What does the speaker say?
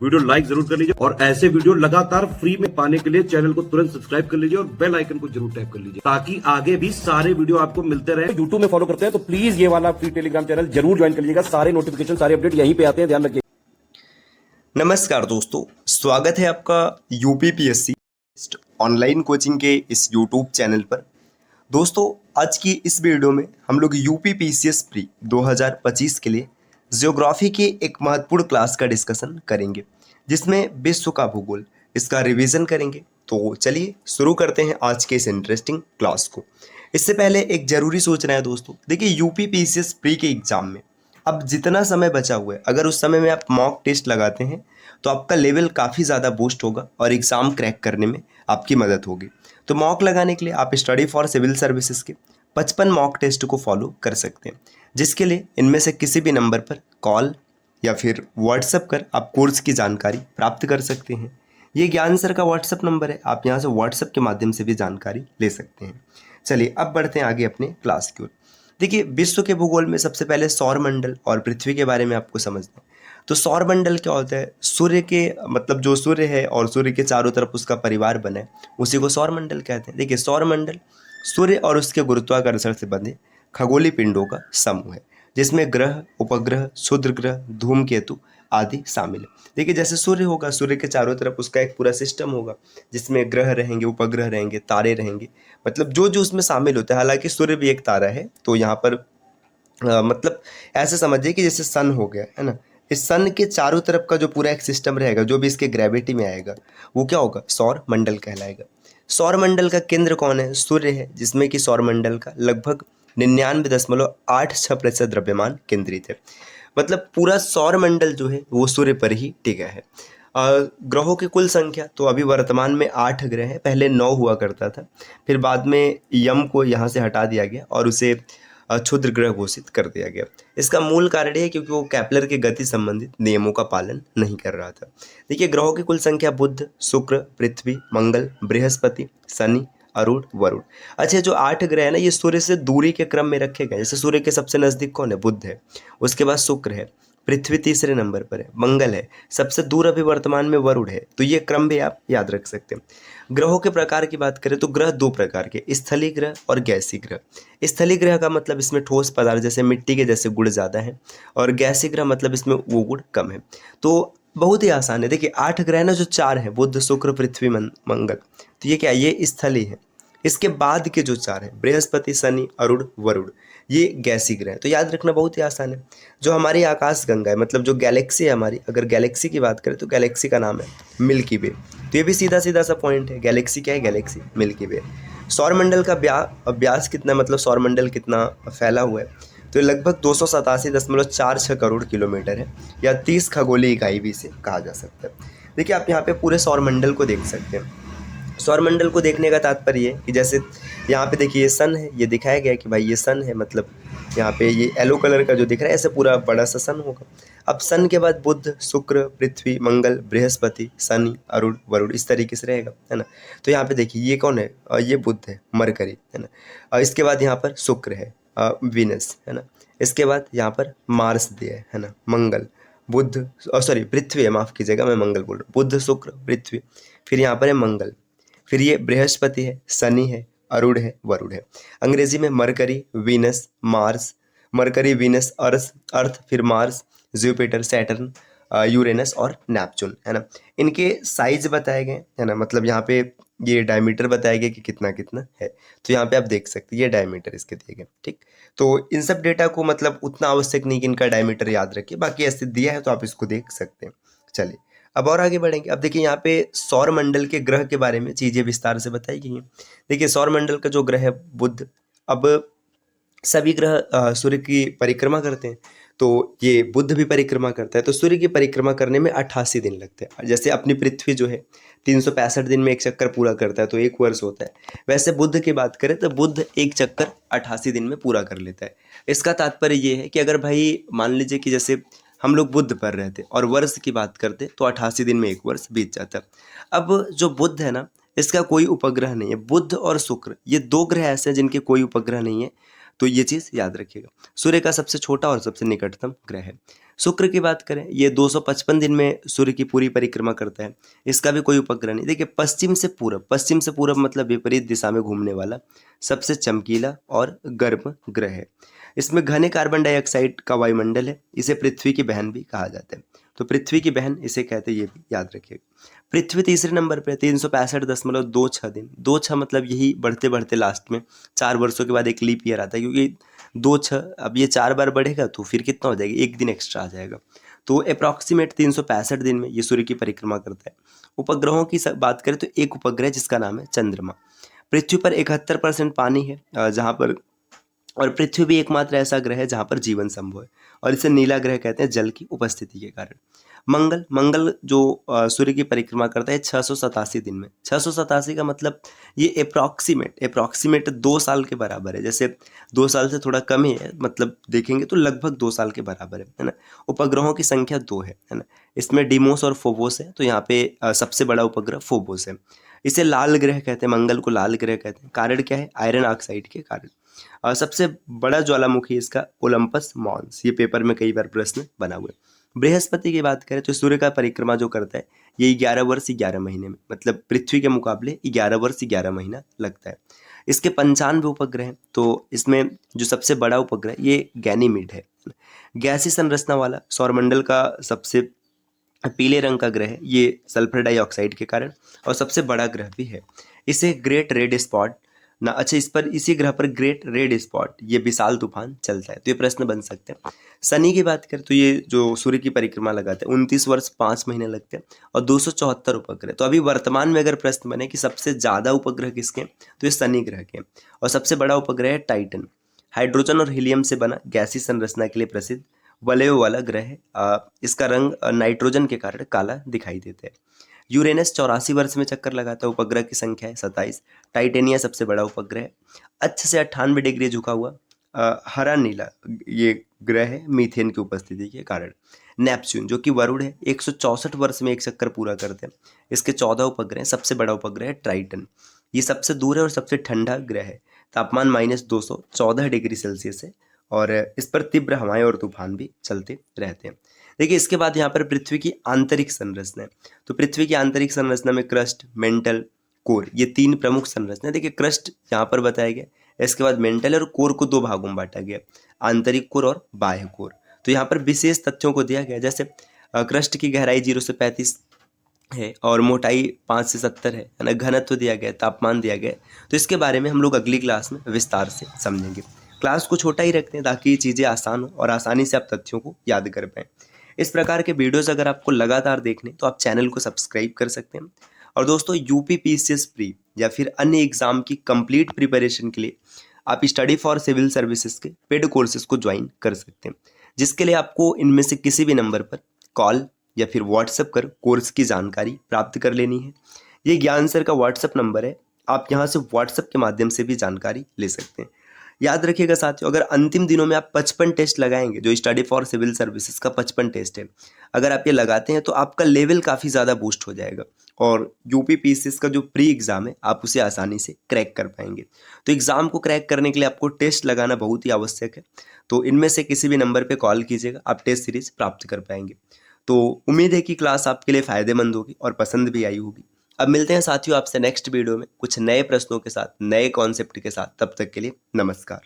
Video like जरूर कर लीजिए और ऐसे वीडियो लगातार फ्री में पाने के लिए चैनल को तुरंत सब्सक्राइब कर लीजिए और बेल आइकन को जरूर टैप कर लीजिए ताकि आगे भी सारे वीडियो आपको मिलते रहे। यूट्यूब में फॉलो करते हैं तो प्लीज ये वाला फ्री टेलीग्राम चैनल जरूर ज्वाइन कर लीजिएगा। सारे नोटिफिकेशन सारे अपडेट यहीं पे आते हैं, ध्यान रखिए। नमस्कार दोस्तों, स्वागत है आपका यूपीपीएससी ऑनलाइन कोचिंग के इस यूट्यूब चैनल पर। दोस्तों, आज की इस वीडियो में हम लोग यूपीपीसीएस प्री 2025 के लिए ज्योग्राफी की एक महत्वपूर्ण क्लास का डिस्कशन करेंगे, जिसमें विश्व का भूगोल इसका रिवीजन करेंगे। तो चलिए शुरू करते हैं आज के इस इंटरेस्टिंग क्लास को। इससे पहले एक जरूरी सूचना है दोस्तों, देखिए यूपीपीसीएस प्री के एग्जाम में अब जितना समय बचा हुआ है, अगर उस समय में आप मॉक टेस्ट लगाते हैं तो आपका लेवल काफ़ी ज़्यादा बूस्ट होगा और एग्ज़ाम क्रैक करने में आपकी मदद होगी। तो मॉक लगाने के लिए आप स्टडी फॉर सिविल सर्विसेज के 55 मॉक टेस्ट को फॉलो कर सकते हैं, जिसके लिए इनमें से किसी भी नंबर पर कॉल या फिर व्हाट्सएप कर आप कोर्स की जानकारी प्राप्त कर सकते हैं। ये ज्ञान सर का व्हाट्सएप नंबर है, आप यहाँ से व्हाट्सएप के माध्यम से भी जानकारी ले सकते हैं। चलिए अब बढ़ते हैं आगे अपने क्लास की ओर। देखिए, विश्व के भूगोल में सबसे पहले सौर मंडल और पृथ्वी के बारे में आपको समझना है। तो सौर मंडल क्या होता है? सूर्य के मतलब जो सूर्य है और सूर्य के चारों तरफ उसका परिवार बना है, उसी को सौर मंडल कहते हैं। देखिए, सौर मंडल सूर्य और उसके गुरुत्वाकर्षण से बंधे खगोलीय पिंडों का समूह है, जिसमें ग्रह, उपग्रह, क्षुद्र ग्रह, धूमकेतु आदि शामिल है। देखिए, जैसे सूर्य होगा, सूर्य के चारों तरफ उसका एक पूरा सिस्टम होगा, जिसमें ग्रह रहेंगे, उपग्रह रहेंगे, तारे रहेंगे, मतलब जो जो उसमें शामिल होता है। हालांकि सूर्य भी एक तारा है, तो यहाँ पर मतलब ऐसे समझिए कि जैसे सन हो गया है ना, इस सन के चारों तरफ का जो पूरा एक सिस्टम रहेगा, जो भी इसके ग्रेविटी में आएगा, वो क्या होगा? सौर मंडल कहलाएगा। सौर मंडल का केंद्र कौन है? सूर्य है, जिसमें कि सौर मंडल का लगभग 99.86% द्रव्यमान केंद्रित है। मतलब पूरा सौर मंडल जो है वो सूर्य पर ही टिका है। ग्रहों की कुल संख्या तो अभी वर्तमान में 8 ग्रह हैं। पहले 9 हुआ करता था, फिर बाद में यम को यहाँ से हटा दिया गया और उसे क्षुद्र ग्रह घोषित कर दिया गया। इसका मूल कारण है क्योंकि वो केपलर के गति संबंधित नियमों का पालन नहीं कर रहा था। देखिए, ग्रहों की कुल संख्या बुध, शुक्र, पृथ्वी, मंगल, बृहस्पति, शनि, अरुण, वरुण। अच्छा, जो 8 ग्रह है ना, ये सूर्य से दूरी के क्रम में रखे गए। जैसे सूर्य के सबसे नजदीक कौन है? बुध है, उसके बाद शुक्र है, पृथ्वी तीसरे नंबर पर है, मंगल है, सबसे दूर अभी वर्तमान में वरुण है। तो ये क्रम भी आप याद रख सकते हैं। ग्रहों के प्रकार की बात करें तो ग्रह 2 प्रकार के, स्थलीय ग्रह और गैसीय ग्रह। स्थलीय ग्रह का मतलब इसमें ठोस पदार्थ जैसे मिट्टी के जैसे गुण ज़्यादा है, और गैसीय ग्रह मतलब इसमें वो गुण कम है। तो बहुत ही आसान है। देखिए, 8 ग्रह ना, जो 4 है, बुध, शुक्र, पृथ्वी, मंगल, तो ये क्या है? ये स्थलीय है। इसके बाद के जो 4 हैं, बृहस्पति, शनि, अरुण, वरुण, ये गैसीय ग्रह है। तो याद रखना बहुत ही आसान है। जो हमारी आकाश गंगा है, मतलब जो गैलेक्सी है हमारी, अगर गैलेक्सी की बात करें तो गैलेक्सी का नाम है मिल्की वे। तो ये भी सीधा सीधा सा पॉइंट है। गैलेक्सी क्या है? गैलेक्सी मिल्की वे। सौरमंडल का व्यास कितना, मतलब सौरमंडल कितना फैला हुआ है? तो लगभग 287.46 करोड़ किलोमीटर है, या 30 खगोलीय इकाई भी इसे कहा जा सकता है। देखिए, आप यहाँ पे पूरे सौरमंडल को देख सकते हैं। सौरमंडल को देखने का तात्पर्य है कि जैसे यहाँ पे देखिए, ये सन है, ये दिखाया गया है कि भाई ये सन है, मतलब यहाँ पे ये येलो कलर का जो दिख रहा है, ऐसे पूरा बड़ा सा सन होगा। अब सन के बाद बुध, शुक्र, पृथ्वी, मंगल, बृहस्पति, शनि, अरुण, वरुण, इस तरीके से रहेगा, है ना। तो यहाँ पे देखिए, ये कौन है? ये बुध है, मरकरी, है ना। और इसके बाद यहाँ पर शुक्र है, वीनस, है ना। इसके बाद यहाँ पर मार्स दिया है ना, मंगल, बुध, सॉरी पृथ्वी है, माफ़ कीजिएगा, मैं मंगल बोल रहा हूँ। बुध, शुक्र, पृथ्वी, फिर यहाँ पर है मंगल, फिर ये बृहस्पति है, शनि है, अरुण है, वरुण है। अंग्रेजी में Mercury, Venus, Mars, Mercury, Venus, Earth, फिर मार्स, जुपिटर, सैटर्न, यूरेनस और नेपच्यून, है ना। इनके साइज बताए गए, है ना, मतलब यहाँ पे ये डायमीटर बताया गया कि कितना कितना है। तो यहाँ पे आप देख सकते हैं, ये डायमीटर इसके दिए गए, ठीक। तो इन सब डेटा को मतलब उतना आवश्यक नहीं कि इनका डायमीटर याद रखिए, बाकी ऐसे दिया है तो आप इसको देख सकते हैं। चलिए अब और आगे बढ़ेंगे। अब देखिए, यहाँ पे सौर मंडल के ग्रह के बारे में चीज़ें विस्तार से बताई गई हैं। देखिए, सौर मंडल का जो ग्रह है बुध, अब सभी ग्रह सूर्य की परिक्रमा करते हैं, तो ये बुध भी परिक्रमा करता है। तो सूर्य की परिक्रमा करने में 88 दिन लगते हैं। जैसे अपनी पृथ्वी जो है 365 दिन में एक चक्कर पूरा करता है, तो 1 वर्ष होता है। वैसे बुध की बात करें तो बुध एक चक्कर 88 दिन में पूरा कर लेता है। इसका तात्पर्य ये है कि अगर भाई मान लीजिए कि जैसे हम लोग बुध पर रहते और वर्ष की बात करते तो 88 दिन में 1 वर्ष बीत जाता। अब जो बुध है ना, इसका कोई उपग्रह नहीं है। बुध और शुक्र, ये 2 ग्रह ऐसे हैं जिनके कोई उपग्रह नहीं है। तो ये चीज़ याद रखिएगा। सूर्य का सबसे छोटा और सबसे निकटतम ग्रह है। शुक्र की बात करें, ये 255 दिन में सूर्य की पूरी परिक्रमा करता है। इसका भी कोई उपग्रह नहीं। देखिए, पश्चिम से पूरब मतलब विपरीत दिशा में घूमने वाला सबसे चमकीला और गर्म ग्रह है। इसमें घने कार्बन डाइऑक्साइड का वायुमंडल है। इसे पृथ्वी की बहन भी कहा जाता है। तो पृथ्वी की बहन इसे कहते हैं, ये भी याद रखिएगा। पृथ्वी तीसरे नंबर पे 365.26 दिन। 2 6 मतलब यही बढ़ते बढ़ते लास्ट में 4 वर्षों के बाद एक लीप ईयर आता है, क्योंकि 2 6 अब ये 4 बार बढ़ेगा तो फिर कितना हो जाएगा, एक दिन एक्स्ट्रा आ जाएगा। तो अप्रॉक्सीमेट 365 दिन में ये सूर्य की परिक्रमा करता है। उपग्रहों की बात करें तो एक उपग्रह जिसका नाम है चंद्रमा। पृथ्वी पर 71% पानी है, जहाँ पर, और पृथ्वी भी एकमात्र ऐसा ग्रह है जहाँ पर जीवन संभव है, और इसे नीला ग्रह कहते हैं जल की उपस्थिति के कारण। मंगल जो सूर्य की परिक्रमा करता है 687 दिन में। 687 का मतलब ये अप्रॉक्सीमेट 2 साल के बराबर है। जैसे 2 साल से थोड़ा कम ही है, मतलब देखेंगे तो लगभग 2 साल के बराबर है ना। उपग्रहों की संख्या 2 है ना। इसमें डिमोस और फोबोस है, तो यहाँ पे सबसे बड़ा उपग्रह फोबोस है। इसे लाल ग्रह कहते हैं, मंगल को लाल ग्रह कहते हैं। कारण क्या है, आयरन ऑक्साइड के कारण। सबसे बड़ा ज्वालामुखी इसका ओलंपस मॉन्स, ये पेपर में कई बार प्रश्न बना हुआ है। बृहस्पति की बात करें तो सूर्य का परिक्रमा जो करता है ये 11 वर्ष 11 महीने में, मतलब पृथ्वी के मुकाबले 11 वर्ष 11 महीना लगता है। इसके 95 उपग्रह हैं। तो इसमें जो सबसे बड़ा उपग्रह ये गैनीमीड है। गैसीय संरचना वाला सौरमंडल का सबसे पीले रंग का ग्रह है, ये सल्फर डाइऑक्साइड के कारण, और सबसे बड़ा ग्रह भी है। इसे ग्रेट रेड स्पॉट ना, अच्छा, इसी ग्रह पर ग्रेट रेड स्पॉट, ये विशाल तूफान चलता है। तो ये प्रश्न बन सकते हैं। शनि की बात करें तो ये जो सूर्य की परिक्रमा लगाते हैं 29 वर्ष 5 महीने लगते हैं, और 274 उपग्रह। तो अभी वर्तमान में अगर प्रश्न बने कि सबसे ज़्यादा उपग्रह किसके, तो ये शनि ग्रह के। और सबसे बड़ा उपग्रह है टाइटन। हाइड्रोजन और हीलियम से बना गैसीय संरचना के लिए प्रसिद्ध वलयों वाला ग्रह है। इसका रंग नाइट्रोजन के कारण काला दिखाई देता है। यूरेनस 84 वर्ष में चक्कर लगाता है। उपग्रह की संख्या है 27। टाइटेनिया सबसे बड़ा उपग्रह है। अच्छे से 98 डिग्री झुका हुआ हरा नीला ये ग्रह है मीथेन की उपस्थिति के कारण। नेपच्यून जो कि वरुण है 164 वर्ष में एक चक्कर पूरा करते हैं। इसके 14 उपग्रह हैं। सबसे बड़ा उपग्रह है ट्राइटन। ये सबसे दूर है और सबसे ठंडा ग्रह है। तापमान -214 डिग्री सेल्सियस है, और इस पर तीव्र हवाएं और तूफान भी चलते रहते हैं। देखिए, इसके बाद यहाँ पर पृथ्वी की आंतरिक संरचना है। तो पृथ्वी की आंतरिक संरचना में क्रस्ट, मेंटल, कोर, ये 3 प्रमुख संरचना। देखिए, क्रस्ट यहाँ पर बताया गया, इसके बाद मेंटल और कोर को 2 भागों में बांटा गया, आंतरिक कोर और बाह्य कोर। तो यहाँ पर विशेष तथ्यों को दिया गया, जैसे क्रस्ट की गहराई 0 से 35 है और मोटाई 5 से 70 है ना। घनत्व दिया गया, तापमान दिया गया। तो इसके बारे में हम लोग अगली क्लास में विस्तार से समझेंगे। क्लास को छोटा ही रखते हैं ताकि ये चीज़ें आसान हो और आसानी से आप तथ्यों को याद कर पाएँ। इस प्रकार के वीडियोस अगर आपको लगातार देखने तो आप चैनल को सब्सक्राइब कर सकते हैं। और दोस्तों, यूपी पीसीएस प्री या फिर अन्य एग्जाम की कंप्लीट प्रिपरेशन के लिए आप स्टडी फॉर सिविल सर्विसेज के पेड कोर्सेज को ज्वाइन कर सकते हैं, जिसके लिए आपको इनमें से किसी भी नंबर पर कॉल या फिर व्हाट्सएप कर कोर्स की जानकारी प्राप्त कर लेनी है। ये ज्ञान सर का व्हाट्सएप नंबर है, आप यहाँ से व्हाट्सएप के माध्यम से भी जानकारी ले सकते हैं। याद रखिएगा साथियों, अगर अंतिम दिनों में आप 55 टेस्ट लगाएंगे, जो स्टडी फॉर सिविल सर्विसेज का 55 टेस्ट है, अगर आप ये लगाते हैं तो आपका लेवल काफ़ी ज़्यादा बूस्ट हो जाएगा, और यूपी पीसीएस का जो प्री एग्ज़ाम है आप उसे आसानी से क्रैक कर पाएंगे। तो एग्ज़ाम को क्रैक करने के लिए आपको टेस्ट लगाना बहुत ही आवश्यक है। तो इनमें से किसी भी नंबर पर कॉल कीजिएगा, आप टेस्ट सीरीज प्राप्त कर पाएंगे। तो उम्मीद है कि क्लास आपके लिए फ़ायदेमंद होगी और पसंद भी आई होगी। अब मिलते हैं साथियों आपसे नेक्स्ट वीडियो में कुछ नए प्रश्नों के साथ, नए कॉन्सेप्ट के साथ। तब तक के लिए नमस्कार।